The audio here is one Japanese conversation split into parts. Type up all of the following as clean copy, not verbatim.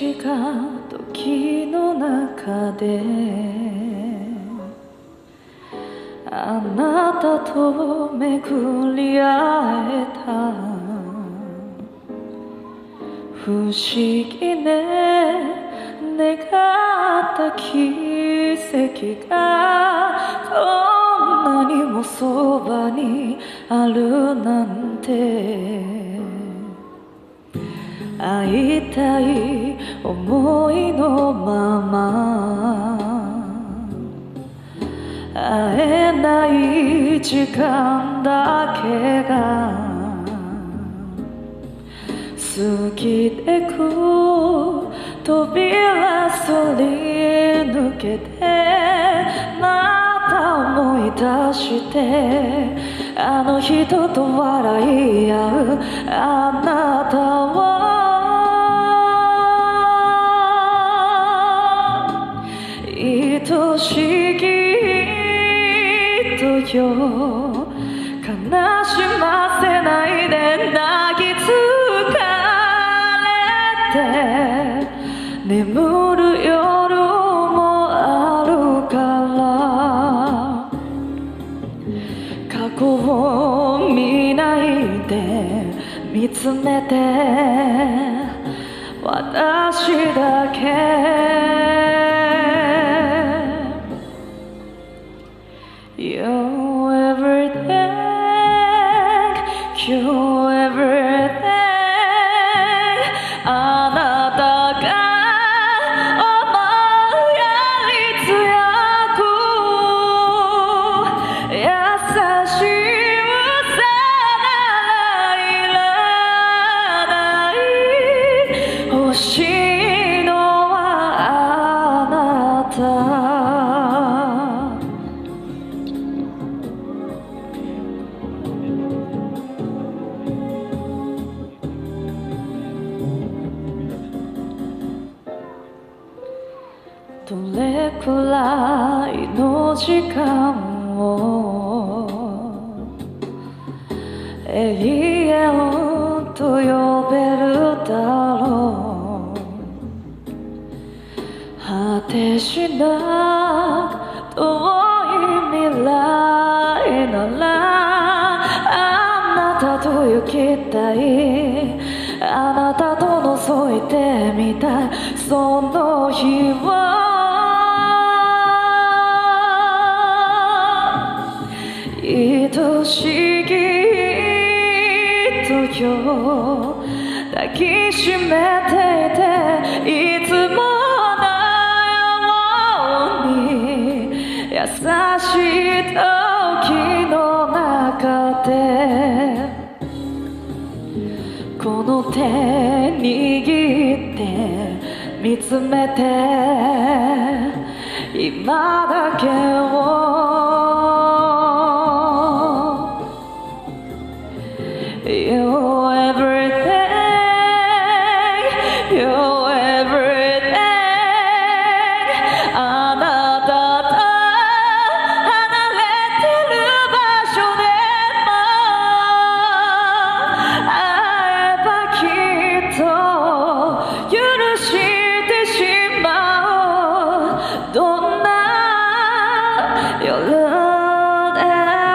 時間時の中であなたと巡り会えた不思議ね願った奇跡がこんなにもそばにあるなんて会いたい思いのまま会えない時間だけが過ぎてく扉すり抜けてまた思い出してあの人と笑い合うあなたは愛しき人よ悲しませないで泣き疲れて眠る夜もあるから過去を見ないで見つめて私だけYou're everything, you're everything あなたが思うより強く優しい嘘ならいらない欲しいのはあなたどれくらいの時間を永遠と呼べるだろう果てしなく遠い未来ならあなたと行きたいあなたと覗いてみたいその日は愛しき人よ抱きしめていていつものように優しい時の中でこの手握って見つめて今だけをYou're everything, you're everything あなたと離れてる場所でも会えばきっと許してしまうどんな夜で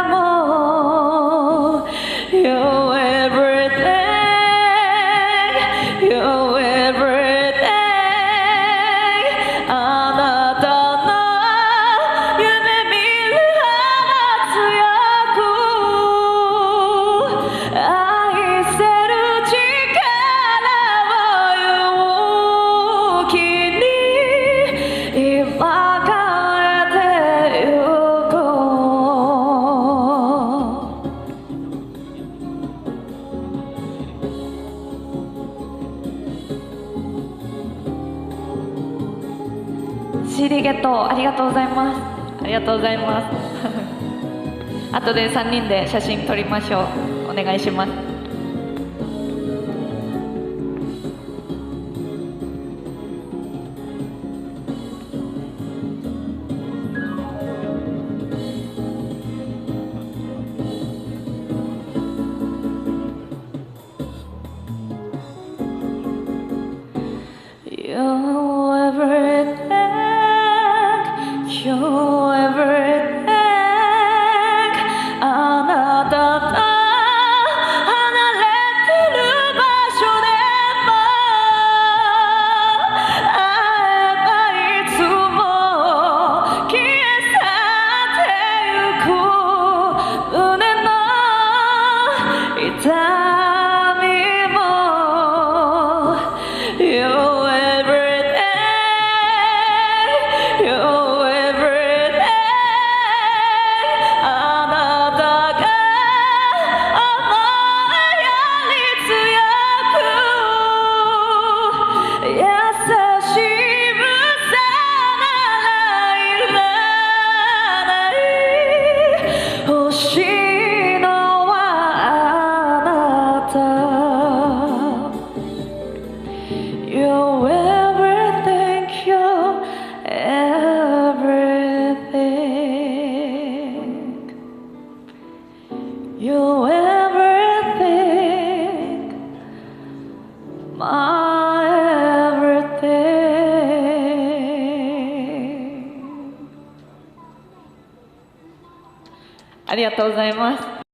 も You're You're everything あなたの夢見る花強く愛せる力を勇気に今変えてゆこうCD ゲットありがとうございますありがとうございます後で3人で写真撮りましょうお願いしますYou're You're everything あなたと離れてる場所でも会えばいつも消え去ってゆく胸の痛みも You're everything You're everything あなたが思うより強く優しい無さならいらない欲しいのはあなた You're everything You're everything You're everything My everything ありがとうございます。